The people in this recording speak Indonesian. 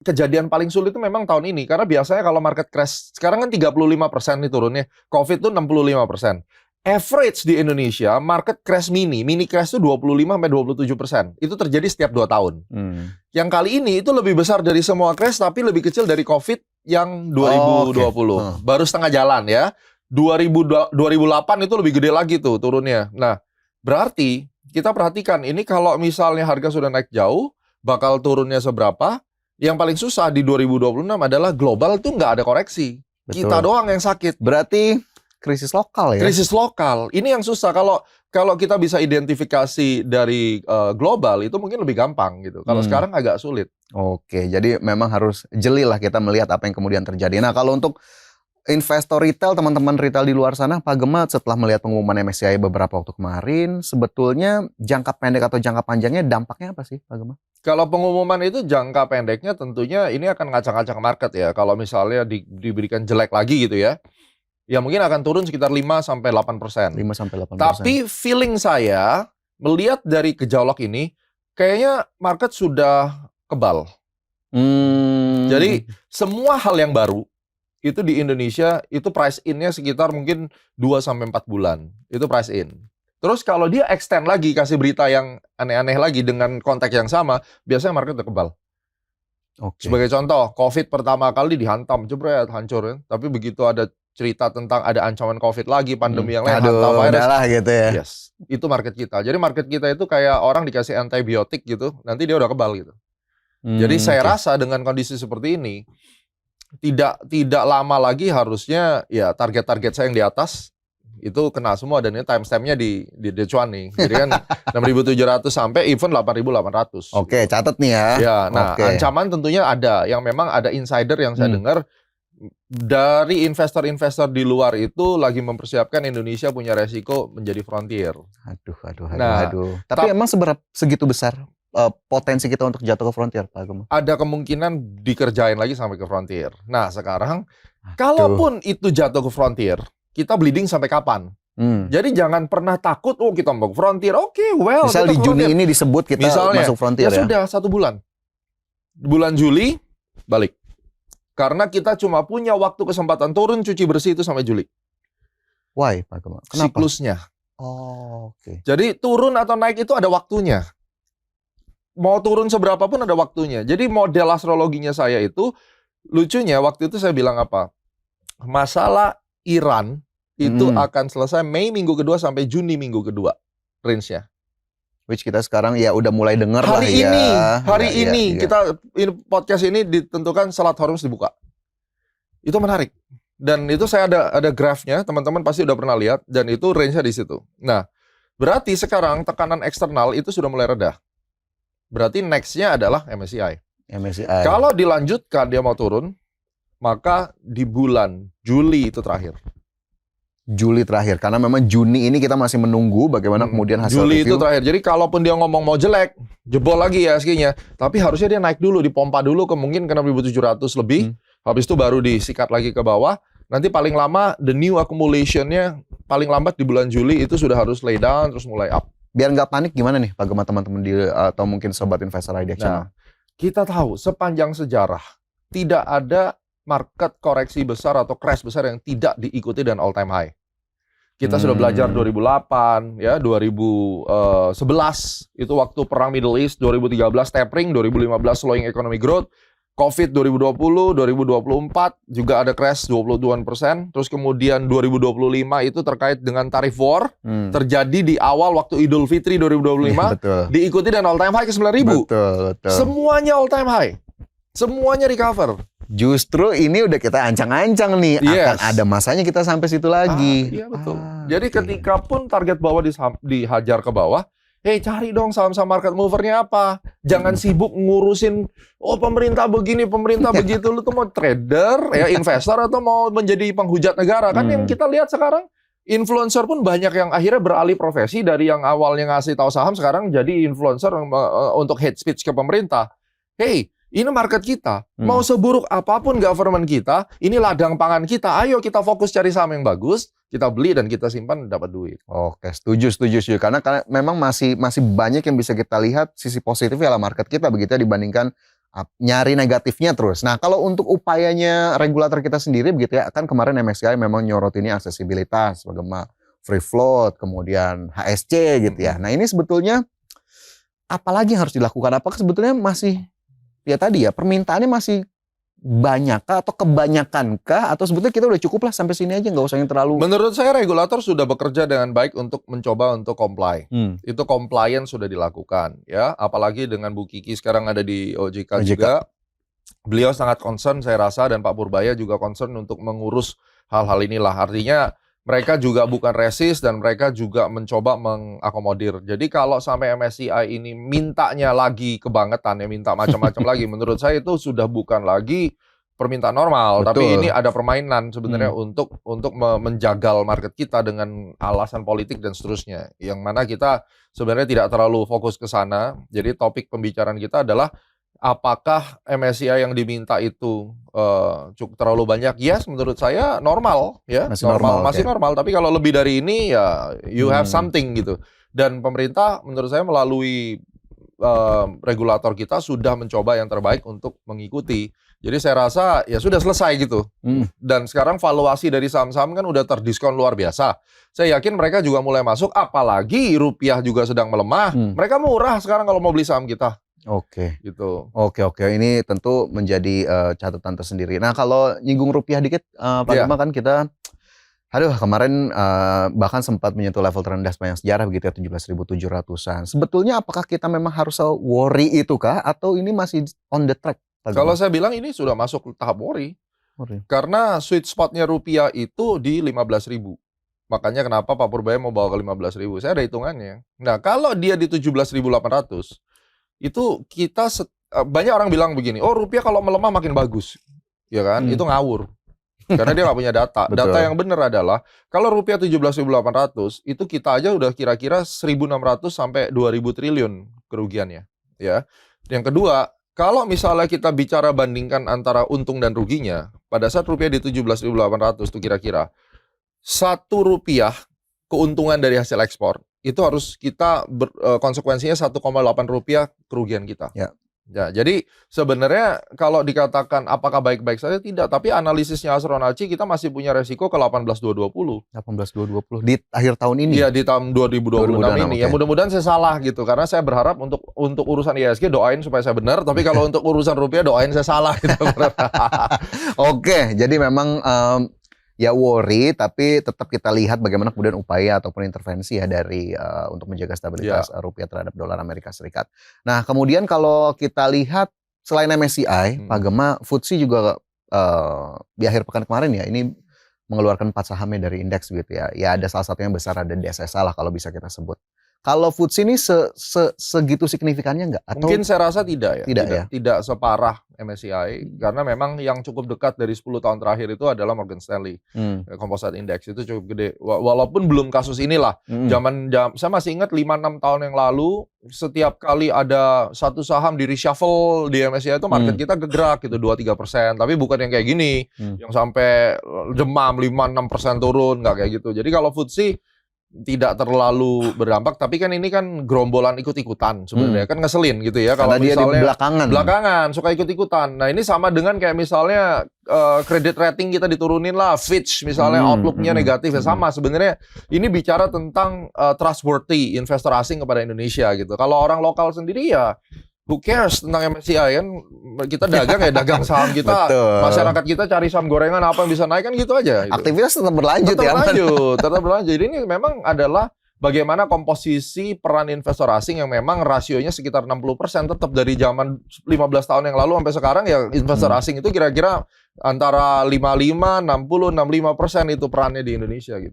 kejadian paling sulit itu memang tahun ini. Karena biasanya kalau market crash, sekarang kan 35% nih turunnya. COVID tuh 65%. Average di Indonesia, market crash mini crash itu 25-27%. Itu terjadi setiap 2 tahun. Yang kali ini itu lebih besar dari semua crash, tapi lebih kecil dari COVID yang 2020. Baru setengah jalan ya. 2008 itu lebih gede lagi tuh turunnya. Nah, berarti kita perhatikan ini kalau misalnya harga sudah naik jauh, bakal turunnya seberapa? Yang paling susah di 2026 adalah global tuh nggak ada koreksi. Betul. Kita doang yang sakit. Berarti krisis lokal ya? Krisis lokal. Ini yang susah. Kalau kita bisa identifikasi dari global itu mungkin lebih gampang gitu. Kalau sekarang agak sulit. Oke, jadi memang harus jeli lah kita melihat apa yang kemudian terjadi. Nah, kalau untuk investor retail, teman-teman retail di luar sana, Pak Gemma setelah melihat pengumuman MSCI beberapa waktu kemarin, sebetulnya jangka pendek atau jangka panjangnya dampaknya apa sih, Pak Gemma? Kalau pengumuman itu jangka pendeknya tentunya ini akan ngacak-ngacak market ya. Kalau misalnya diberikan jelek lagi gitu ya, ya mungkin akan turun sekitar 5-8%. 5-8%. Tapi feeling saya, melihat dari gejolak ini, kayaknya market sudah kebal. Jadi semua hal yang baru, itu di Indonesia, itu price in-nya sekitar mungkin 2-4 bulan. Itu price in. Terus kalau dia extend lagi, kasih berita yang aneh-aneh lagi dengan konteks yang sama, biasanya market udah kebal. Sebagai contoh, COVID pertama kali dihantam, jebret, hancur ya. Tapi begitu ada cerita tentang ada ancaman COVID lagi, pandemi yang lain, hantam virus. Gitu ya. Yes, itu market kita. Jadi market kita itu kayak orang dikasih antibiotik gitu, nanti dia udah kebal gitu. Jadi saya rasa dengan kondisi seperti ini, tidak lama lagi harusnya ya target-target saya yang di atas itu kena semua, dan ini timestamp-nya di Decuan nih. Jadi kan 6.700 sampai even 8.800. Oke, catat nih ya. Ya, nah ancaman tentunya ada yang memang ada insider yang saya dengar dari investor-investor di luar itu lagi mempersiapkan Indonesia punya resiko menjadi frontier. Aduh. Tapi emang segitu besar potensi kita untuk jatuh ke frontier, Pak Gemma? Ada kemungkinan dikerjain lagi sampai ke frontier. Nah, sekarang kalaupun itu jatuh ke frontier, kita bleeding sampai kapan? Jadi jangan pernah takut, oh kita mau ke frontier, misal di Juni ini disebut kita misalnya, masuk frontier ya? Sudah 1 bulan. Bulan Juli, balik. Karena kita cuma punya waktu kesempatan turun cuci bersih itu sampai Juli. Why, Pak Gemma? Kenapa? Siklusnya. Oke. Jadi turun atau naik itu ada waktunya. Mau turun seberapa pun ada waktunya. Jadi model astrologinya saya itu, lucunya waktu itu saya bilang apa? Masalah Iran itu akan selesai Mei minggu kedua sampai Juni minggu kedua. Range-nya. Which kita sekarang ya udah mulai dengar hari lah ya. Hari ini kita podcast ini ditentukan Salat Hormuz dibuka. Itu menarik. Dan itu saya ada grafnya, teman-teman pasti udah pernah lihat, dan itu range-nya di situ. Nah, berarti sekarang tekanan eksternal itu sudah mulai reda. Berarti next-nya adalah MSCI. Kalau dilanjutkan dia mau turun, maka di bulan Juli itu terakhir. Juli terakhir, karena memang Juni ini kita masih menunggu bagaimana kemudian hasil Juli review. itu terakhir. Jadi kalaupun dia ngomong mau jelek, jebol lagi ya SG-nya. Tapi harusnya dia naik dulu, dipompa dulu ke mungkin ke 6.700 lebih. Habis itu baru disikat lagi ke bawah. Nanti paling lama the new accumulation-nya paling lambat di bulan Juli itu sudah harus lay down terus mulai up. Biar nggak panik gimana nih Pak Gemma, teman-teman atau mungkin sobat investor IDX Channel? Nah, kita tahu sepanjang sejarah tidak ada market koreksi besar atau crash besar yang tidak diikuti dengan all time high. Kita sudah belajar 2008, ya 2011 itu waktu perang Middle East, 2013 tapering, 2015 slowing economic growth, COVID 2020, 2024 juga ada crash 22%, terus kemudian 2025 itu terkait dengan tarif war, terjadi di awal waktu Idul Fitri 2025, diikuti dengan all time high ke 9.000. Betul. Semuanya all time high. Semuanya recover. Justru ini udah kita ancang-ancang nih, akan ada masanya kita sampai situ lagi. Iya betul. Jadi ketika pun target bawah dihajar ke bawah, cari dong saham-saham market movernya apa. Jangan sibuk ngurusin, pemerintah begini, pemerintah begitu. Lu tuh mau trader, ya investor, atau mau menjadi penghujat negara. Kan yang kita lihat sekarang, influencer pun banyak yang akhirnya beralih profesi dari yang awalnya ngasih tahu saham, sekarang jadi influencer untuk hate speech ke pemerintah. Ini market kita, mau seburuk apapun government kita, ini ladang pangan kita, ayo kita fokus cari saham yang bagus, kita beli dan kita simpan dapat duit. Oke, setuju. Karena memang masih banyak yang bisa kita lihat sisi positif ya market kita begitu ya, dibandingkan nyari negatifnya terus. Nah, kalau untuk upayanya regulator kita sendiri begitu ya, kan kemarin MSCI memang nyorotinnya aksesibilitas, bagaimana free float, kemudian HSC gitu ya. Nah, ini sebetulnya apalagi yang harus dilakukan? Apakah sebetulnya masih ya tadi ya permintaannya masih banyak kah atau kebanyakan kah atau sebetulnya kita udah cukup lah sampai sini aja nggak usah yang terlalu. Menurut saya regulator sudah bekerja dengan baik untuk mencoba untuk comply. Itu compliance sudah dilakukan ya, apalagi dengan Bu Kiki sekarang ada di OJK juga. Beliau sangat concern saya rasa dan Pak Purbaya juga concern untuk mengurus hal-hal inilah. Artinya mereka juga bukan resist dan mereka juga mencoba mengakomodir. Jadi kalau sampai MSCI ini mintanya lagi kebangetan ya, minta macam-macam lagi, menurut saya itu sudah bukan lagi permintaan normal. Betul. Tapi ini ada permainan sebenarnya untuk menjagal market kita dengan alasan politik dan seterusnya. Yang mana kita sebenarnya tidak terlalu fokus ke sana. Jadi topik pembicaraan kita adalah apakah MSCI yang diminta itu cukup terlalu banyak? Yes, menurut saya normal ya, Masih normal, masih oke. normal. Tapi kalau lebih dari ini ya you have something gitu. Dan pemerintah menurut saya melalui regulator kita sudah mencoba yang terbaik untuk mengikuti. Jadi saya rasa ya sudah selesai gitu. Dan sekarang valuasi dari saham-saham kan udah terdiskon luar biasa. Saya yakin mereka juga mulai masuk, apalagi rupiah juga sedang melemah. Mereka murah sekarang kalau mau beli saham kita. Oke. Gitu. Oke. Ini tentu menjadi catatan tersendiri. Nah, kalau nyinggung rupiah dikit, Pak Gema kan kita, kemarin bahkan sempat menyentuh level terendah sepanjang sejarah begitu ya, 17.700-an. Sebetulnya apakah kita memang harus worry itu kah? Atau ini masih on the track? Pak Kalau Gema? saya bilang ini sudah masuk tahap worry. Karena sweet spotnya rupiah itu di 15.000. Makanya kenapa Pak Purbaya mau bawa ke 15.000. Saya ada hitungannya. Nah, kalau dia di 17.800, itu kita banyak orang bilang begini, oh rupiah kalau melemah makin bagus, ya kan? Itu ngawur, karena dia nggak punya data. Data yang benar adalah kalau rupiah 17.800 itu kita aja udah kira-kira 1.600 sampai 2.000 triliun kerugiannya, ya. Yang kedua, kalau misalnya kita bicara bandingkan antara untung dan ruginya, pada saat rupiah di 17.800 itu kira-kira 1 rupiah keuntungan dari hasil ekspor itu harus kita konsekuensinya 1,8 rupiah kerugian kita. Ya. Ya, jadi sebenarnya kalau dikatakan apakah baik-baik saja tidak, tapi analisisnya Astronaci kita masih punya resiko ke 18.220. 18.220 di akhir tahun ini. Iya, di tahun 2026 ini. Ya mudah-mudahan saya salah gitu, karena saya berharap untuk urusan IHSG doain supaya saya benar, tapi kalau untuk urusan rupiah doain saya salah gitu. Oke, jadi memang ya worry, tapi tetap kita lihat bagaimana kemudian upaya ataupun intervensi ya dari untuk menjaga stabilitas rupiah terhadap dolar Amerika Serikat. Nah, kemudian kalau kita lihat selain MSCI, Pak Gema, FTSE juga di akhir pekan kemarin ya ini mengeluarkan 4 sahamnya dari indeks gitu ya. Ya ada salah satunya besar, ada DSSA lah kalau bisa kita sebut. Kalau FTSE ini segitu signifikannya nggak? Atau mungkin saya rasa tidak ya. Tidak ya? Separah MSCI, karena memang yang cukup dekat dari 10 tahun terakhir itu adalah Morgan Stanley. Composite Index itu cukup gede. Walaupun belum kasus inilah. Saya masih ingat 5-6 tahun yang lalu, setiap kali ada satu saham di reshuffle di MSCI itu market kita gerak gitu 2-3%. Tapi bukan yang kayak gini, yang sampai demam 5-6% turun, nggak kayak gitu. Jadi kalau FTSE tidak terlalu berdampak, tapi kan ini kan gerombolan ikut-ikutan sebenarnya, kan ngeselin gitu ya kalau misalnya dia di belakangan suka ikut-ikutan. Nah ini sama dengan kayak misalnya kredit rating kita diturunin lah, Fitch misalnya outlook-nya negatif ya sama sebenarnya. Ini bicara tentang trustworthy investor asing kepada Indonesia gitu. Kalau orang lokal sendiri ya who cares tentang MSCI kan, kita dagang ya dagang saham kita. Masyarakat kita cari saham gorengan apa yang bisa naik kan gitu aja gitu. Aktivitas tetap berlanjut tetap berlanjut. Jadi ini memang adalah bagaimana komposisi peran investor asing yang memang rasionya sekitar 60%, tetap dari zaman 15 tahun yang lalu sampai sekarang ya investor asing itu kira-kira antara 55, 60, 65% itu perannya di Indonesia gitu.